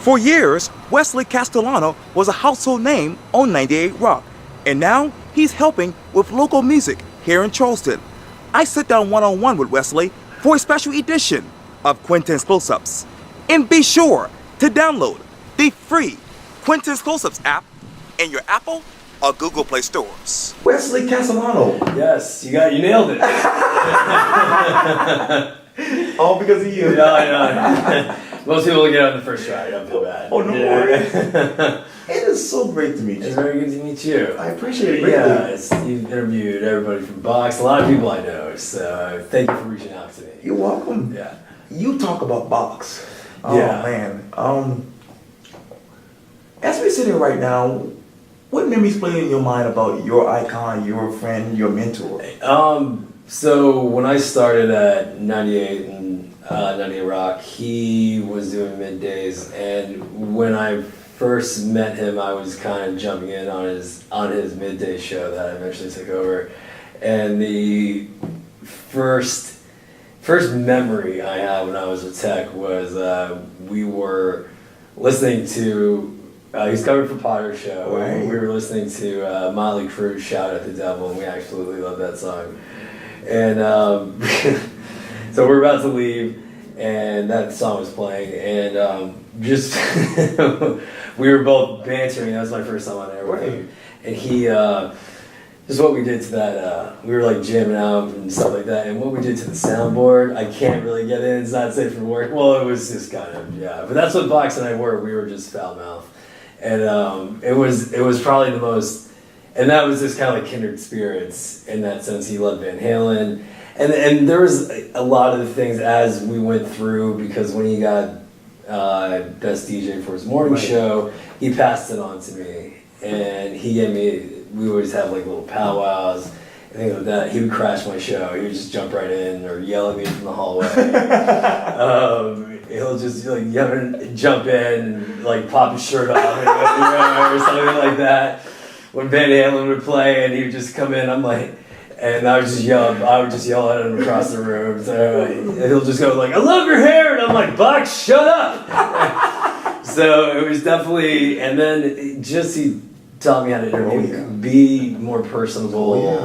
For years, Wesley Castelhano was a household name on 98 Rock, and now he's helping with local music here in Charleston. I sit down one-on-one with Wesley for a special edition of Quintin's Close-Ups. And be sure to download the free Quintin's Close-Ups app in your Apple or Google Play stores. Wesley Castelhano. Yes, you nailed it. All because of you. No, I know. Most people will get out in the first try. I don't feel bad. Oh, no worries. It is so great to meet you. It's very good to meet you. I appreciate it greatly. Yeah, you've interviewed everybody from Box, a lot of people I know, so thank you for reaching out to me. You're welcome. Yeah. You talk about Box. Oh, yeah. Man. As we sit here right now, what memories play in your mind about your icon, your friend, your mentor? So when I started at 98 and 98 Rock, he was doing middays, and when I first met him, I was kind of jumping in on his midday show that I eventually took over. And the first memory I had when I was a tech was we were listening to. He's covered for Potter's show. Right. We were listening to Motley Crue "Shout at the Devil," and we absolutely love that song. And so we're about to leave, and that song was playing, and just we were both bantering. That was my first time on air with him, and he just what we did to that. We were like jamming out and stuff like that, and what we did to the soundboard, I can't really get in. It's not safe for work. Well, it was just kind of but that's what Box and I were. We were just foul mouth. And it was probably the most, and that was just kind of like kindred spirits in that sense. He loved Van Halen, and there was a lot of the things as we went through, because when he got Best DJ for his morning show, he passed it on to me, and he gave me. We always have like little powwows and things like that. He would crash my show. He would just jump right in or yell at me from the hallway. He'll just like jump in and like pop his shirt off or something like that. When Van Halen would play and he would just come in, and I would just yell at him across the room. So he'll just go like, "I love your hair," and I'm like, "Buck, shut up." So it was definitely, and then he taught me how to interview, be more personable.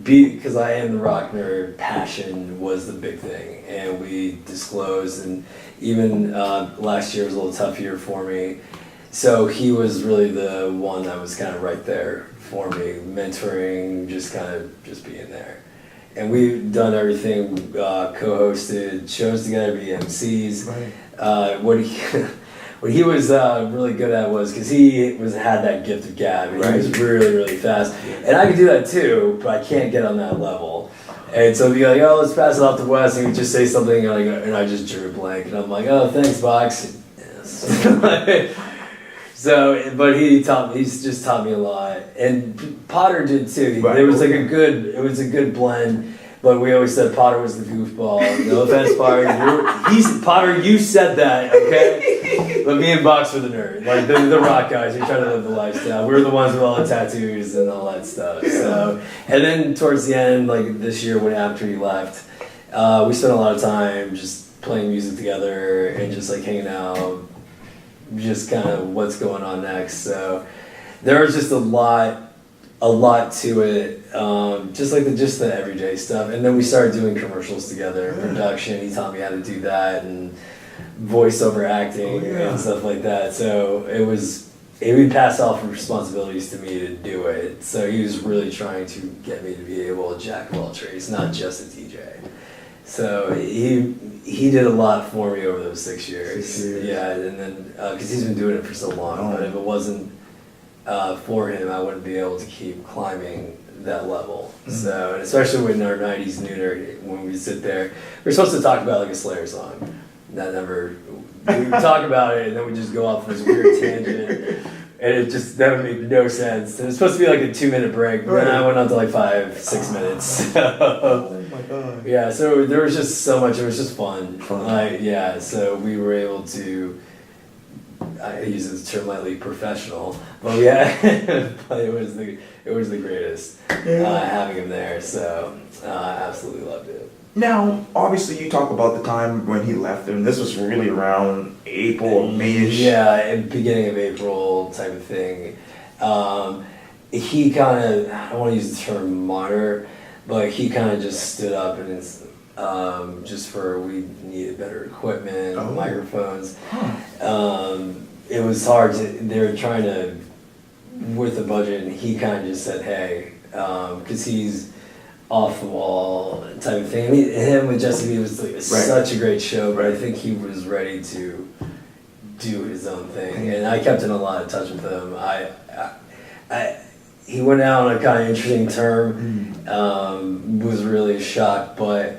Because I am the rock nerd, passion was the big thing, and we disclosed, and even last year was a little tough year for me, so he was really the one that was kind of right there for me, mentoring, just being there. And we've done everything, co-hosted shows together, be MCs. Right. What he was really good at was, because he had that gift of gab, and he was really, really fast. And I could do that too, but I can't get on that level. And so he'd be like, "Oh, let's pass it off to Wes," and he'd just say something, and I just drew a blank. And I'm like, "Oh, thanks, Box." Yes. So, but he's just taught me a lot. And Potter did too. It was like it was a good blend. But we always said Potter was the goofball. No offense, Potter. Potter, you said that, okay? But me and Box were the nerd. Like the rock guys, we try to live the lifestyle. We were the ones with all the tattoos and all that stuff. So, and then towards the end, like this year, after he left, we spent a lot of time just playing music together and just like hanging out, just kind of what's going on next. So there was just a lot to it, just the everyday stuff. And then we started doing commercials together, production. He taught me how to do that, and voiceover acting and stuff like that. So he passed off responsibilities to me to do it. So he was really trying to get me to be able to jack of all trades, not just a DJ. So he did a lot for me over those 6 years. 6 years. Yeah, and then because he's been doing it for so long, but if it wasn't for him, I wouldn't be able to keep climbing that level. So, and especially in our 90s nooner, when we sit there, we're supposed to talk about like a Slayer song. We would talk about it, and then we just go off on this weird tangent, and that would make no sense. And it's supposed to be like a 2-minute break, but then I went on to like 5-6 minutes. So, oh my God. Yeah, so there was just so much. It was just fun. So we were able to. I use this term lightly, professional, but it It was the greatest having him there. So I absolutely loved it. Now, obviously, you talk about the time when he left, and this was really around April or May-ish. Yeah, in beginning of April type of thing. He kind of, I don't want to use the term martyr, but he kind of just stood up and it's we needed better equipment, microphones. It was hard they were trying to, with the budget, and he kind of just said, hey, because he's off the wall type of thing. I mean, him with Jesse B was like such a great show, but I think he was ready to do his own thing, and I kept in a lot of touch with him. He went out on a kind of interesting term, was really shocked, but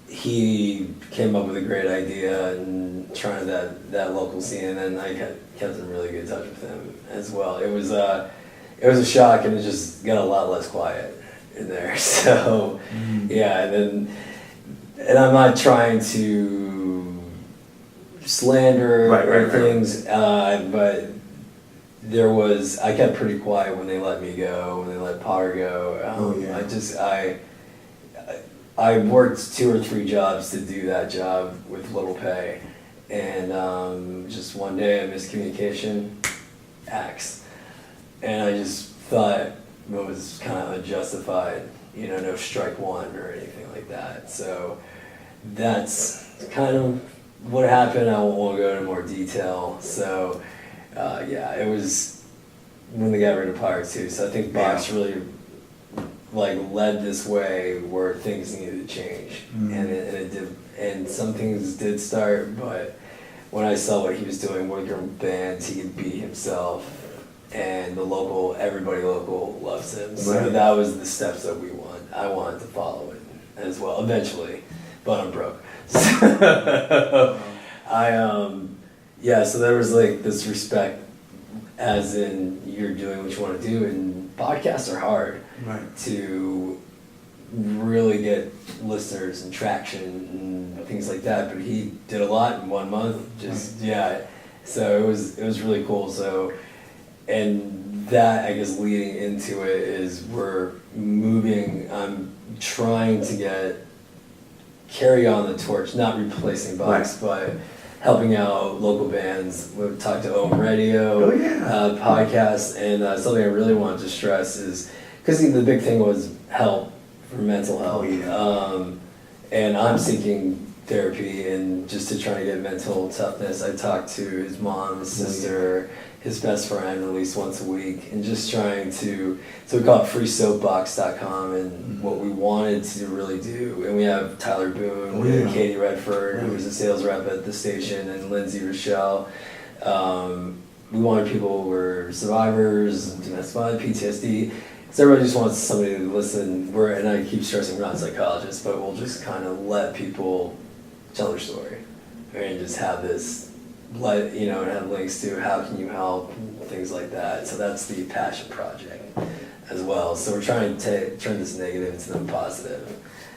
he came up with a great idea and trying that local scene, and then I kept in really good touch with him as well. It was a shock, and it just got a lot less quiet in there. So yeah, and I'm not trying to slander things, but I kept pretty quiet when they let me go, when they let Potter go. I worked 2 or 3 jobs to do that job with little pay, and just one day a miscommunication, axe, and I just thought it was kind of unjustified, no strike one or anything like that. So that's kind of what happened. I won't go into more detail. So it was when they got rid of Potter too. So I think Box really led this way where things needed to change, and it did, and some things did start. But when I saw what he was doing, working with bands, he could be himself, and everybody local loves him. So that was the steps that I wanted to follow it as well eventually, but I'm broke. So so there was this respect, as in you're doing what you want to do, and podcasts are hard to really get listeners and traction and things like that, but he did a lot in 1 month, so it was really cool. So, and that, I guess, leading into it is I'm trying to carry on the torch, not replacing Box, but helping out local bands. We've talked to Ohm Radio, podcasts, and something I really wanted to stress is, because the big thing was help for mental health, and I'm seeking therapy and just to try to get mental toughness. I talk to his mom, his sister, his best friend at least once a week, and just trying to, so we call it freesoapbox.com, and what we wanted to really do, and we have Tyler Boone, we have Katie Redford, who was a sales rep at the station, and Lindsay Rochelle. We wanted people who were survivors, domestic violence, PTSD, so everybody just wants somebody to listen. And I keep stressing, we're not psychologists, but we'll just kind of let people tell their story, and just have this, and have links to how can you help, things like that. So that's the passion project as well. So we're trying to turn this negative into the positive.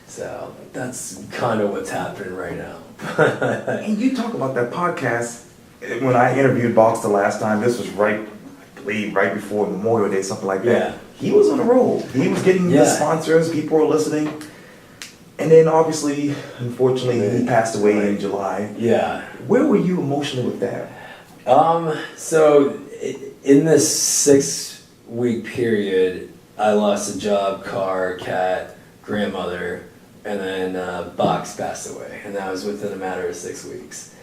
So that's kind of what's happening right now. And you talk about that podcast. When I interviewed Box the last time, this was I believe right before Memorial Day, something like that. Yeah. He was on the road. He was getting the sponsors. People were listening. And then obviously, unfortunately, he passed away in July. Yeah. Where were you emotionally with that? So in this 6-week period, I lost a job, car, cat, grandmother, and then Box passed away, and that was within a matter of 6 weeks.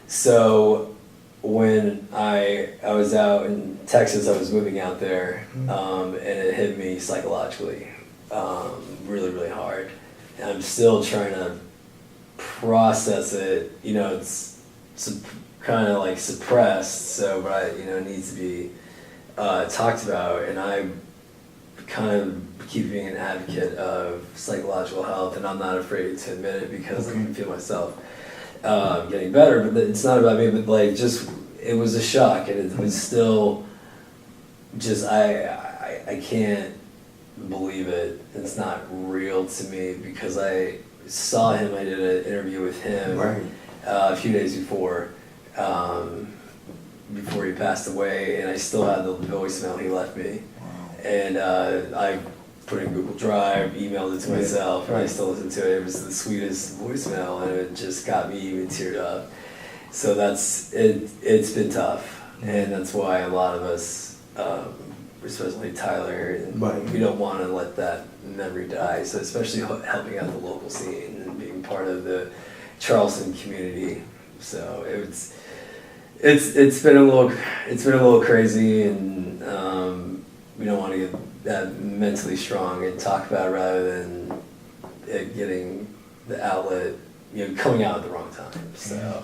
So when I was out in Texas, I was moving out there, and it hit me psychologically really, really hard. And I'm still trying to process it. It's kind of suppressed, but it needs to be talked about. And I kind of keep being an advocate of psychological health, and I'm not afraid to admit it because I can feel myself getting better. But it's not about me, but it was a shock, and it was still just I can't believe it. It's not real to me because I saw him. I did an interview with him a few days before he passed away, and I still had the voicemail he left me. And I put it in Google Drive, emailed it to myself, and I still listen to it. It was the sweetest voicemail, and it just got me even teared up. So that's it. It's been tough, and that's why a lot of us, especially Tyler, and we don't want to let that memory die. So especially helping out the local scene and being part of the Charleston community. So it's been a little crazy, and we don't want to get that mentally strong and talk about it rather than it getting the outlet, coming out at the wrong time. So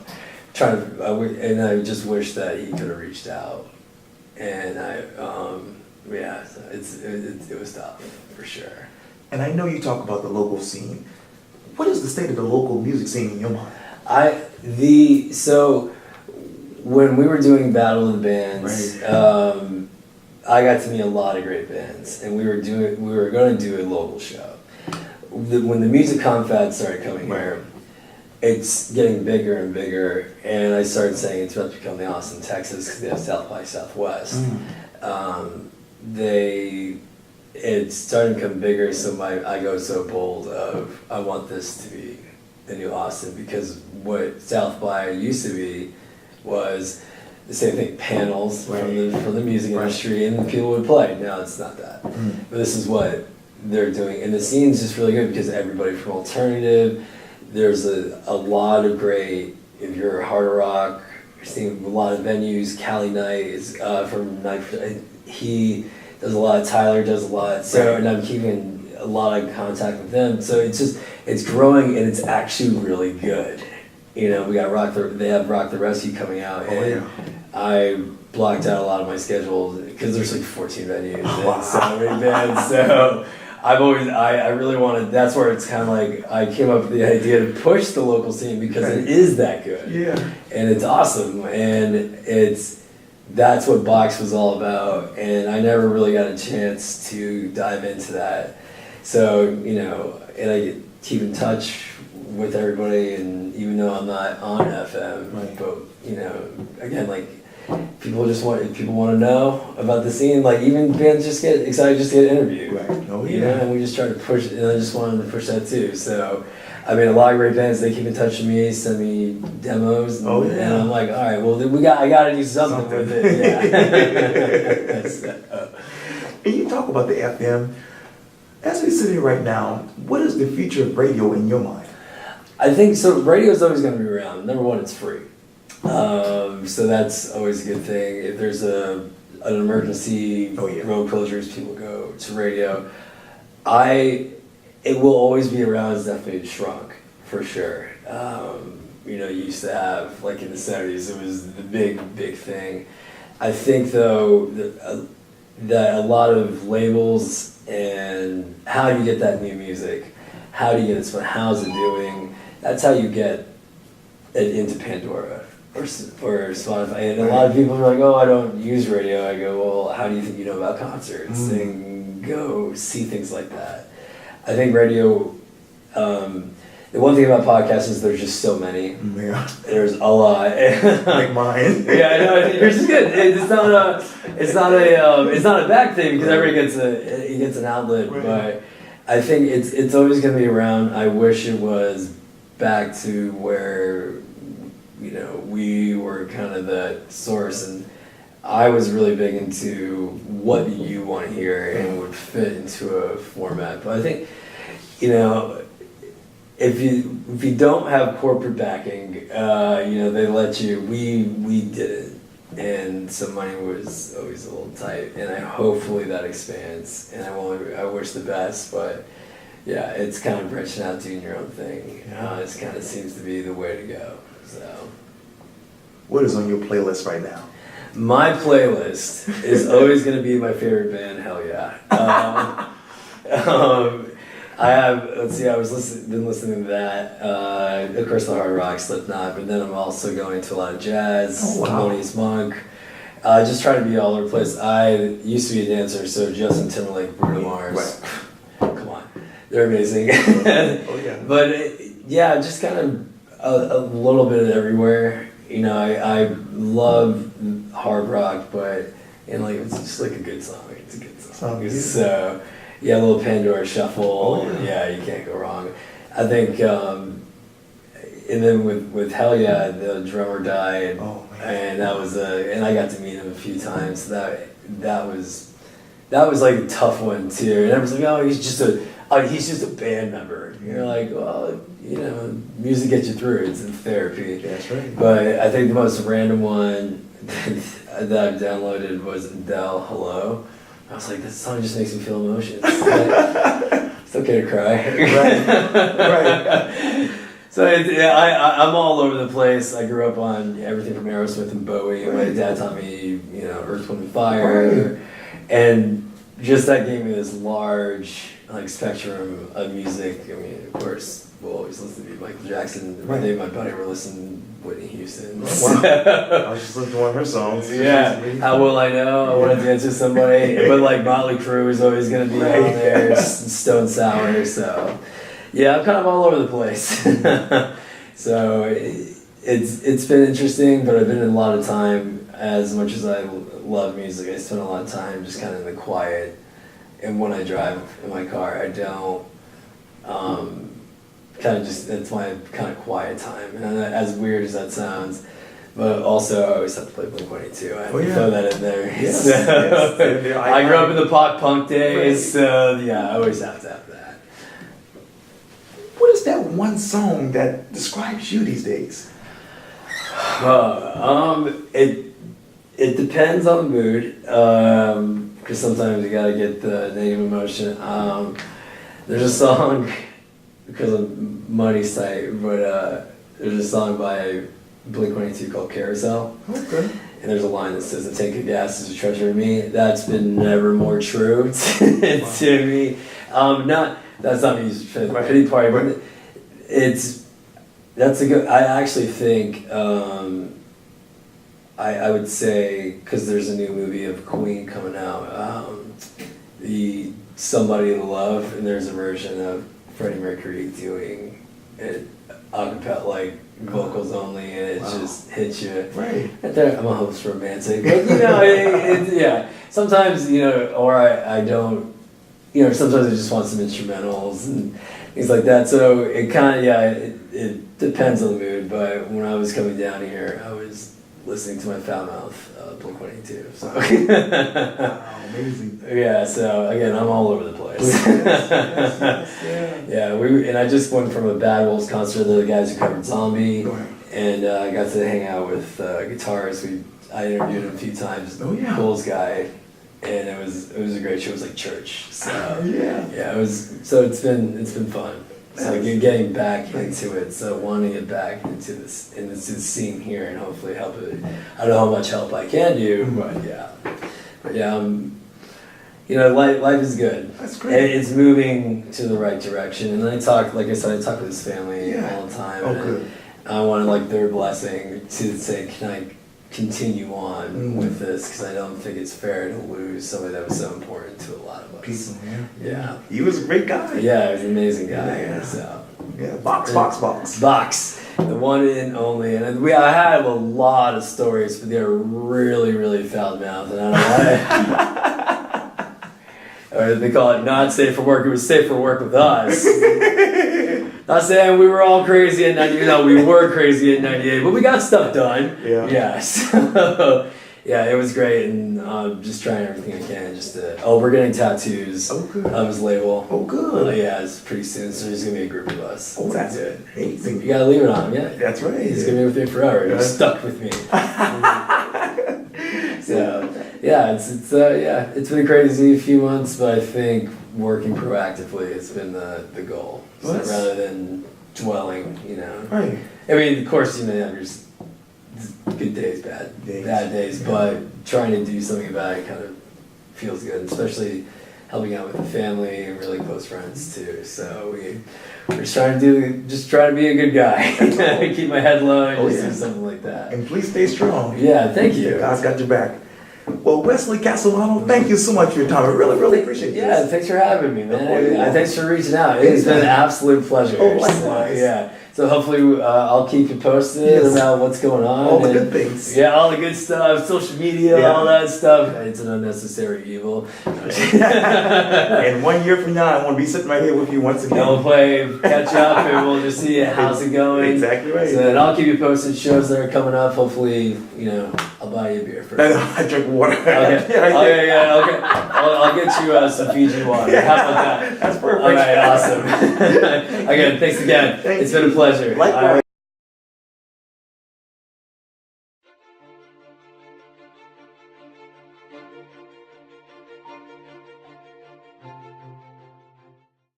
I just wish that he could have reached out, and it was tough for sure. And I know you talk about the local scene. What is the state of the local music scene in your mind? So when we were doing Battle of the Bands, I got to meet a lot of great bands, and we were going to do a local show. When the Music Confab started coming here, it's getting bigger and bigger, and I started saying it's about to become the Austin, Texas, because they have South by Southwest. It started to become bigger, so I go so bold of I want this to be the new Austin, because what South by used to be was the same thing, panels from the music industry, and people would play. Now it's not that. But this is what they're doing, and the scene's just really good because everybody from alternative, there's a lot of great, if you're hard rock, you're seeing a lot of venues. Cali Knight is from Night, he does a lot, Tyler does a lot, Sarah, and I'm keeping a lot of contact with them. So it's growing, and it's actually really good. We got they have Rock the Rescue coming out, and I blocked out a lot of my schedule because there's like 14 venues and so many bands. So I really wanted, that's where it's kind of like, I came up with the idea to push the local scene because it is that good. Yeah. And it's awesome, and that's what Box was all about, and I never really got a chance to dive into that. So, and I keep in touch with everybody, and even though I'm not on FM, but again, like people want to know about the scene. Like even bands just get excited just to get interviewed. And we just try to push, and I just wanted to push that too. So I mean, a lot of great bands, they keep in touch with me, send me demos, and I'm like, all right, well I got to do something with it. Yeah. And you talk about the FM. As we sit here right now, what is the future of radio in your mind? I think so. Radio is always going to be around. Number one, it's free, so that's always a good thing. If there's an emergency, road closures, people go to radio. It will always be around. It's definitely shrunk for sure. You used to have, like in the 70s, it was the big thing. I think though that a lot of labels and how do you get that new music? How do you get it? How's it doing? That's how you get it into Pandora or Spotify. And a lot of people are like, oh, I don't use radio. I go, well, how do you think you know about concerts? And go see things like that. I think radio, the one thing about podcasts is there's just so many. Yeah. There's a lot. Like mine. Yeah, I know. Yours is good. It's not a bad thing because everybody gets an outlet. Right. But I think it's always going to be around. I wish it was back to where we were kind of the source, and I was really big into what do you want to hear and would fit into a format. But I think if you don't have corporate backing, they let you. We did it, and so money was always a little tight. And hopefully that expands. And I wish the best, but yeah, it's kind of branching out, doing your own thing. It kind of seems to be the way to go. So, what is on your playlist right now? My playlist is always going to be my favorite band. Hell yeah. I have, I been listening to that, of course the hard rock, Slipknot, but then I'm also going to a lot of jazz, Thelonious Monk, just trying to be all over the place. I used to be a dancer, so Justin Timberlake, Bruno Mars, come on, they're amazing. But just kind of a little bit of everywhere. I love hard rock, but and like it's just like a good song. It's a good song. Sounds good. So yeah, a little Pandora shuffle. Oh, yeah, you can't go wrong. I think, and then with Hell Yeah, the drummer died, Oh, man. and that was and I got to meet him a few times. So that was like a tough one too. And everyone's like, oh, he's just a band member. And you're like, well, you know, music gets you through. It's in therapy. That's right. But I think the most random one that I've downloaded was Adele, Hello. I was like, this song just makes me feel emotions. It's okay to cry. Right. So I'm all over the place. I grew up on everything from Aerosmith and Bowie. Right. My dad taught me, you know, Earth, Wind, and Fire. And just that gave me this large like spectrum of music. I mean, of course, we'll always listen to Michael Jackson. Right. Me and my buddy were listening to Whitney Houston. Wow. I was just listening to one of her songs. Yeah, How Will I Know? I Want to Dance with Somebody. But like Motley Crue is always going to be on there, Stone Sour. So yeah, I'm kind of all over the place. So it's been interesting, but I've been in a lot of time. As much as I love music, I spend a lot of time just kind of in the quiet. And when I drive in my car, I don't. Kind of just, it's my kind of quiet time. And as weird as that sounds, but also I always have to play Blink-182. I have to throw that in there. Yes, So, yes. I grew up in the punk days, so yeah, I always have to have that. What is that one song that describes you these days? It depends on the mood, because sometimes you gotta get the negative emotion. There's a song, because of Money's site, but there's a song by Blink-182 called Carousel. Okay. And there's a line that says, "The tank of gas is a treasure to me." That's been never more true to me. That's not me for the pity party, but that's a good. I actually think I would say, because there's a new movie of Queen coming out, the Somebody in Love, and there's a version of Freddie Mercury doing it a cappella, like vocals only, and it just hits you. Right. I'm a hopeless romantic, but you know, yeah. Sometimes, you know, or I don't, you know, sometimes I just want some instrumentals and things like that. So it kind of, it depends on the mood. But when I was coming down here, I was listening to my foul mouth, Blink-182. So. Wow, amazing. Yeah. So again, I'm all over the place. Yes, Yeah. And I just went from a Bad Wolves concert. They're the guys who covered Zombie. Right. And I got to hang out with guitarists. I interviewed him a few times. Oh, yeah. Coolest guy, and it was a great show. It was like church. So Yeah. it was. So it's been fun. So getting back into it. So wanting to get back into this scene here and hopefully help it. I don't know how much help I can do, but yeah. You know, life is good. That's great. It's moving to the right direction. And I talk with his family all the time. Oh, good. I wanted like their blessing to say, can I continue on with this? Because I don't think it's fair to lose somebody that was so important to a lot of us. People, Yeah. He was a great guy. Yeah, he was an amazing guy. Yeah. So. Yeah. Box. Box, the one and only. And I have a lot of stories, but they're really, really foul-mouthed, and I don't want to. Or they call it not safe for work. It was safe for work with us. Not saying we were all crazy at 98. No, we were crazy at 98, but we got stuff done. Yeah. Yeah. So, yeah, it was great, and just trying everything I can. We're getting tattoos of his label. Oh, good. Yeah, it's pretty soon. So there's gonna be a group of us. Oh, that's good. amazing. You gotta leave it on him, yeah. That's right. He's gonna be with me forever. Yeah. He's stuck with me. So yeah, it's been a crazy few months, but I think working proactively has been the goal. So rather than dwelling, you know. Right. I mean, of course, you know, there's good days, bad days, but trying to do something about it kind of feels good, especially helping out with the family and really close friends too. So we're just trying to be a good guy. Keep my head low and do something like that. And please stay strong. Yeah, thank you. God's got your back. Well, Wesley Castelhano, thank you so much for your time. I really, really appreciate Yeah, this. thanks for having me, man. Oh, yeah. Thanks for reaching out. It's been an absolute pleasure. Oh, likewise. Yeah. So hopefully I'll keep you posted Yes. about what's going on. All the and- good things. Yeah, all the good stuff, social media, Yeah. all that stuff. It's an unnecessary evil. And 1 year from now, I want to be sitting right here with you once again. And we'll play catch up and we'll just see how's it going. Exactly right. So then I'll keep you posted shows that are coming up. Hopefully, I'll buy you a beer first. I drink water. Okay. Yeah, Okay. I'll get you some Fiji water. How about that? That's perfect. All right. Awesome. Again, thanks again. Thank It's been a pleasure. Likewise. All right.